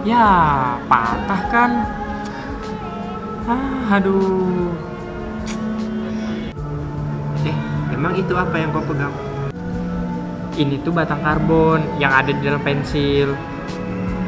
Ya, patah kan? Aduh. Emang itu apa yang kau pegang? Ini tuh batang karbon yang ada di dalam pensil.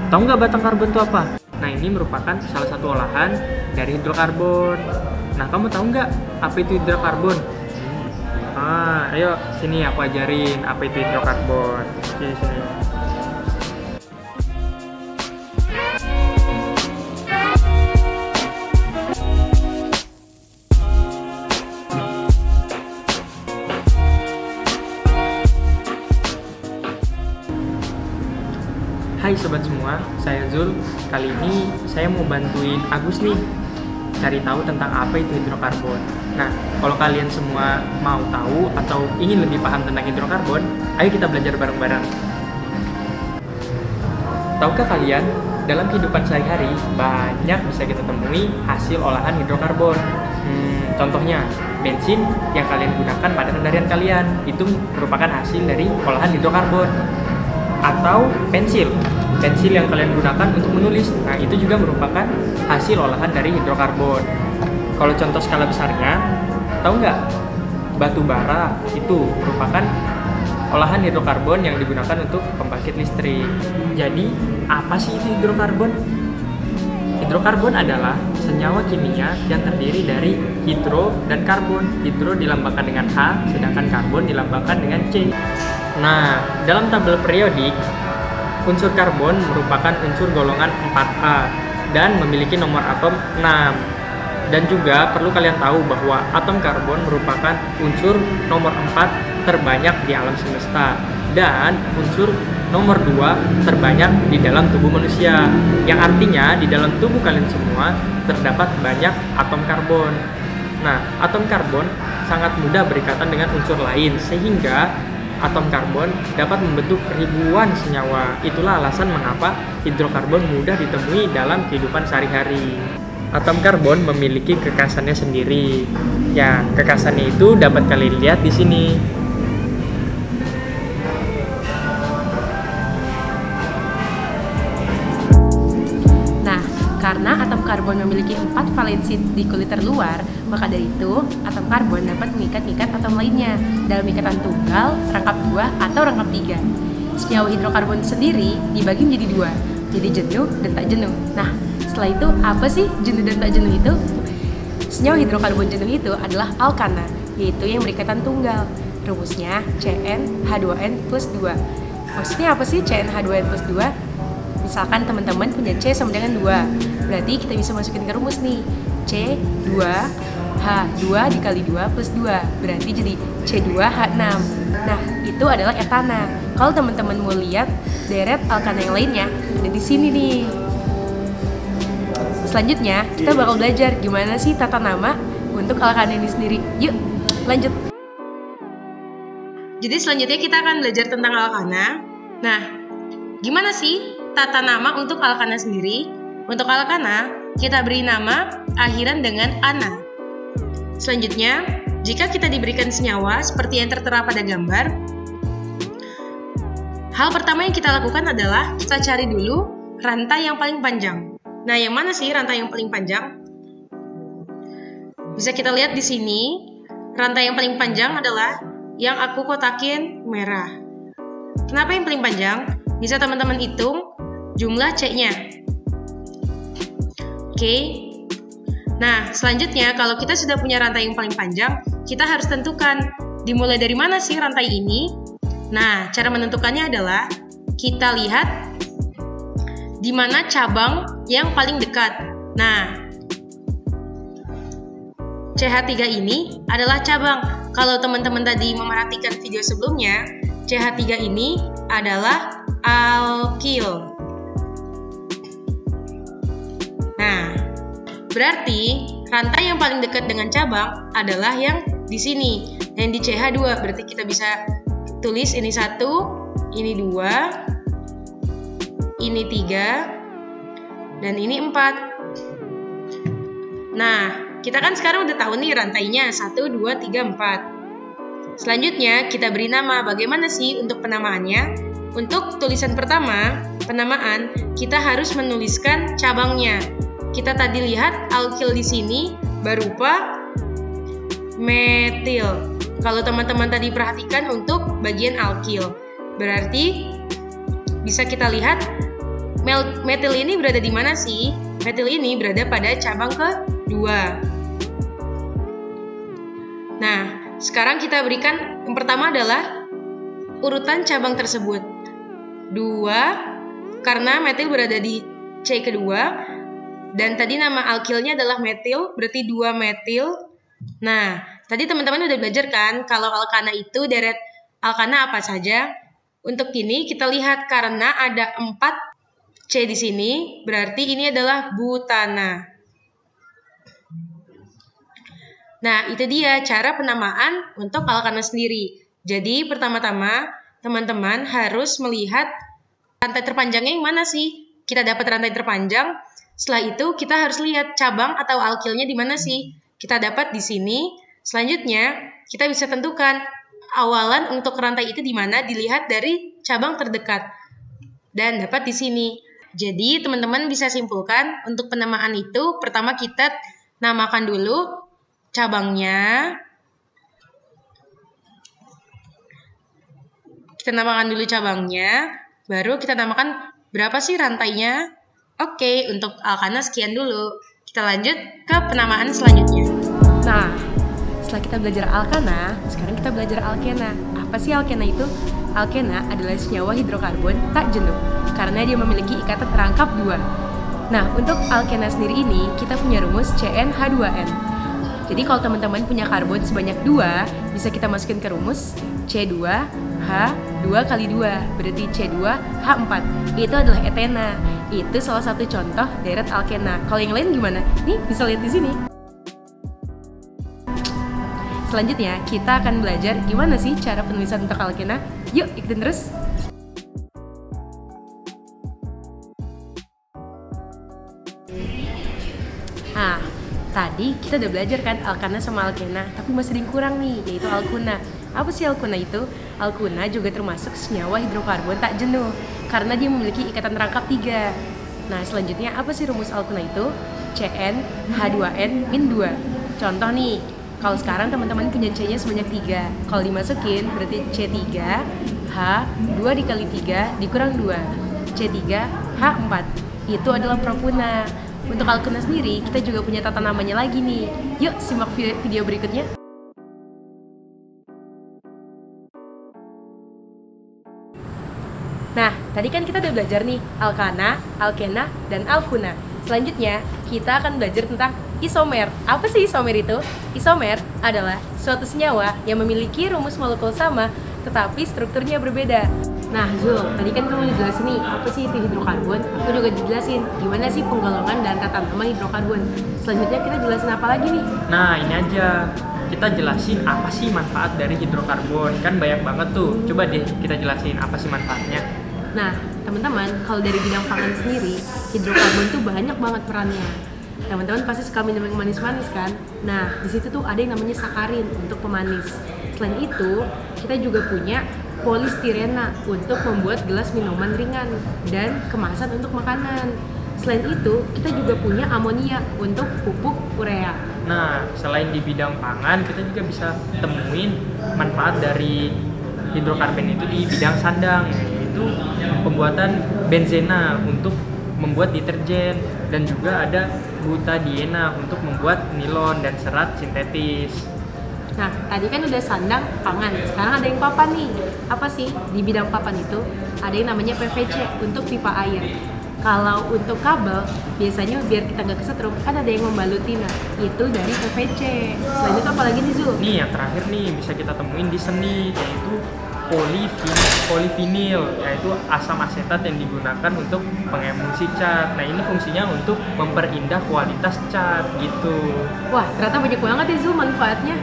Tahu nggak batang karbon itu apa? Nah, ini merupakan salah satu olahan dari hidrokarbon. Nah, kamu tahu nggak apa itu hidrokarbon? Ayo sini aku ajarin apa itu hidrokarbon. Oke, sini. Hai sobat semua, saya Zul. Kali ini saya mau bantuin Agus nih cari tahu tentang apa itu hidrokarbon. Nah, kalau kalian semua mau tahu atau ingin lebih paham tentang hidrokarbon, ayo kita belajar bareng-bareng. Tahukah kalian, dalam kehidupan sehari-hari banyak bisa kita temui hasil olahan hidrokarbon. Contohnya, bensin yang kalian gunakan pada kendaraan kalian itu merupakan hasil dari olahan hidrokarbon. Atau pensil yang kalian gunakan untuk menulis, nah itu juga merupakan hasil olahan dari hidrokarbon. Kalau contoh skala besarnya, tahu nggak? Batu bara itu merupakan olahan hidrokarbon yang digunakan untuk pembangkit listrik. Jadi, apa sih itu hidrokarbon? Hidrokarbon adalah senyawa kimia yang terdiri dari hidro dan karbon. Hidro dilambangkan dengan H, sedangkan karbon dilambangkan dengan C. Nah, dalam tabel periodik, unsur karbon merupakan unsur golongan 4A dan memiliki nomor atom 6. Dan juga perlu kalian tahu bahwa atom karbon merupakan unsur nomor 4 terbanyak di alam semesta dan unsur nomor 2 terbanyak di dalam tubuh manusia. Yang artinya di dalam tubuh kalian semua terdapat banyak atom karbon. Nah, atom karbon sangat mudah berikatan dengan unsur lain sehingga atom karbon dapat membentuk ribuan senyawa. Itulah alasan mengapa hidrokarbon mudah ditemui dalam kehidupan sehari-hari. Atom karbon memiliki kekasannya sendiri. Ya, kekasannya itu dapat kalian lihat di sini. Karena atom karbon memiliki 4 valensi di kulit terluar, maka dari itu atom karbon dapat mengikat-ikat atom lainnya dalam ikatan tunggal, rangkap 2, atau rangkap 3. Senyawa hidrokarbon sendiri dibagi menjadi 2, jadi jenuh dan tak jenuh. Nah, setelah itu apa sih jenuh dan tak jenuh itu? Senyawa hidrokarbon jenuh itu adalah alkana, yaitu yang berikatan tunggal. Rumusnya CnH2n plus 2. Maksudnya apa sih CnH2n plus 2? Misalkan teman-teman punya C sama dengan 2, berarti kita bisa masukin ke rumus nih, C2H2 dikali 2 plus 2, berarti jadi C2H6. Nah, itu adalah etana. Kalau teman-teman mau lihat deret alkana yang lainnya, ada di sini nih. Selanjutnya, kita bakal belajar gimana sih tata nama untuk alkana ini sendiri. Yuk, lanjut. Jadi selanjutnya kita akan belajar tentang alkana. Nah, gimana sih tata nama untuk alkana sendiri? Untuk alkana, kita beri nama akhiran dengan ana. Selanjutnya, jika kita diberikan senyawa seperti yang tertera pada gambar, hal pertama yang kita lakukan adalah kita cari dulu rantai yang paling panjang. Nah, yang mana sih rantai yang paling panjang? Bisa kita lihat di sini, rantai yang paling panjang adalah yang aku kotakin merah. Kenapa yang paling panjang? Bisa teman-teman hitung jumlah C-nya. Oke. Nah, selanjutnya kalau kita sudah punya rantai yang paling panjang, kita harus tentukan dimulai dari mana sih rantai ini. Nah, cara menentukannya adalah kita lihat di mana cabang yang paling dekat. Nah, CH3 ini adalah cabang. Kalau teman-teman tadi memerhatikan video sebelumnya, CH3 ini adalah alkil. Nah, berarti rantai yang paling dekat dengan cabang adalah yang di sini, yang di CH2. Berarti kita bisa tulis ini 1, ini 2, ini 3, dan ini 4. Nah, kita kan sekarang udah tahu nih rantainya 1, 2, 3, 4. Selanjutnya kita beri nama. Bagaimana sih untuk penamaannya? Untuk tulisan pertama, penamaan, kita harus menuliskan cabangnya. Kita tadi lihat alkil di sini berupa metil. Kalau teman-teman tadi perhatikan untuk bagian alkil, berarti bisa kita lihat metil ini berada di mana sih? Metil ini berada pada cabang kedua. Nah, sekarang kita berikan yang pertama adalah urutan cabang tersebut. 2, karena metil berada di C kedua, dan tadi nama alkilnya adalah metil, berarti 2 metil. Nah, tadi teman-teman udah belajar kan kalau alkana itu deret alkana apa saja? Untuk ini kita lihat karena ada 4 C di sini, berarti ini adalah butana. Nah, itu dia cara penamaan untuk alkana sendiri. Jadi, pertama-tama teman-teman harus melihat rantai terpanjangnya yang mana sih? Kita dapat rantai terpanjang, setelah itu kita harus lihat cabang atau alkilnya di mana sih? Kita dapat di sini. Selanjutnya, kita bisa tentukan awalan untuk rantai itu di mana, dilihat dari cabang terdekat. Dan dapat di sini. Jadi, teman-teman bisa simpulkan untuk penamaan itu, pertama kita namakan dulu cabangnya. Kita namakan dulu cabangnya, baru kita namakan berapa sih rantainya. Oke, untuk alkana sekian dulu. Kita lanjut ke penamaan selanjutnya. Nah, setelah kita belajar alkana, sekarang kita belajar alkena. Apa sih alkena itu? Alkena adalah senyawa hidrokarbon tak jenuh, karena dia memiliki ikatan rangkap 2. Nah, untuk alkena sendiri ini, kita punya rumus CnH2n. Jadi kalau teman-teman punya karbon sebanyak 2, bisa kita masukin ke rumus C2H2 kali 2, berarti C2H4. Itu adalah etena. Itu salah satu contoh deret alkena. Kalau yang lain gimana? Nih, bisa lihat di sini. Selanjutnya, kita akan belajar gimana sih cara penulisan untuk alkena. Yuk, ikutin terus. Nah, tadi kita udah belajar kan alkana sama alkena, tapi masih ada yang kurang nih, yaitu alkuna. Apa sih alkuna itu? Alkuna juga termasuk senyawa hidrokarbon tak jenuh, karena dia memiliki ikatan rangkap 3. Nah, selanjutnya apa sih rumus alkuna itu? CnH2n-2. Contoh nih, kalau sekarang teman-teman punya C-nya sebanyak 3. Kalau dimasukin berarti C3, H2 dikali 3 dikurang 2, C3H4. Itu adalah propuna. Untuk alkuna sendiri, kita juga punya tata namanya lagi nih. Yuk, simak video berikutnya. Nah, tadi kan kita udah belajar nih, alkana, alkena, dan alkuna. Selanjutnya, kita akan belajar tentang isomer. Apa sih isomer itu? Isomer adalah suatu senyawa yang memiliki rumus molekul sama, tetapi strukturnya berbeda. Nah, Zul, tadi kan kamu dijelasin nih, apa sih itu hidrokarbon? Aku juga dijelasin, gimana sih penggolongan dan tata nama hidrokarbon. Selanjutnya kita jelasin apa lagi nih? Nah, ini aja. Kita jelasin apa sih manfaat dari hidrokarbon. Kan banyak banget tuh. Coba deh kita jelasin apa sih manfaatnya. Nah, teman-teman, kalau dari bidang pangan sendiri, hidrokarbon tuh banyak banget perannya. Teman-teman pasti suka minum yang manis-manis kan? Nah, di situ tuh ada yang namanya sakarin untuk pemanis. Selain itu, kita juga punya polistirena untuk membuat gelas minuman ringan dan kemasan untuk makanan. Selain itu, kita juga punya amonia untuk pupuk urea. Nah, selain di bidang pangan, kita juga bisa temuin manfaat dari hidrokarbon itu di bidang sandang, yaitu pembuatan benzena untuk membuat deterjen, dan juga ada butadiena untuk membuat nilon dan serat sintetis. Nah, tadi kan udah sandang, pangan. Sekarang ada yang papan nih. Apa sih? Di bidang papan itu ada yang namanya PVC untuk pipa air. Kalau untuk kabel, biasanya biar kita nggak kesetrum, kan ada yang membaluti. Nah, itu dari PVC. Selain itu apa lagi nih, Zul? Nih, yang terakhir nih bisa kita temuin di seni, yaitu polivinil, yaitu asam asetat yang digunakan untuk pengemulsi cat. Nah, ini fungsinya untuk memperindah kualitas cat gitu. Wah, ternyata banyak banget ya, Zul, manfaatnya.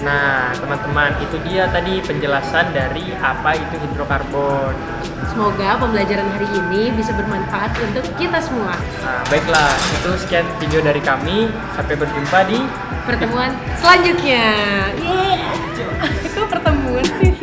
Nah, teman-teman, itu dia tadi penjelasan dari apa itu hidrokarbon. Semoga pembelajaran hari ini bisa bermanfaat untuk kita semua. Nah, baiklah, itu sekian video dari kami. Sampai berjumpa di Pertemuan selanjutnya. Yeay. Kok pertemuan sih?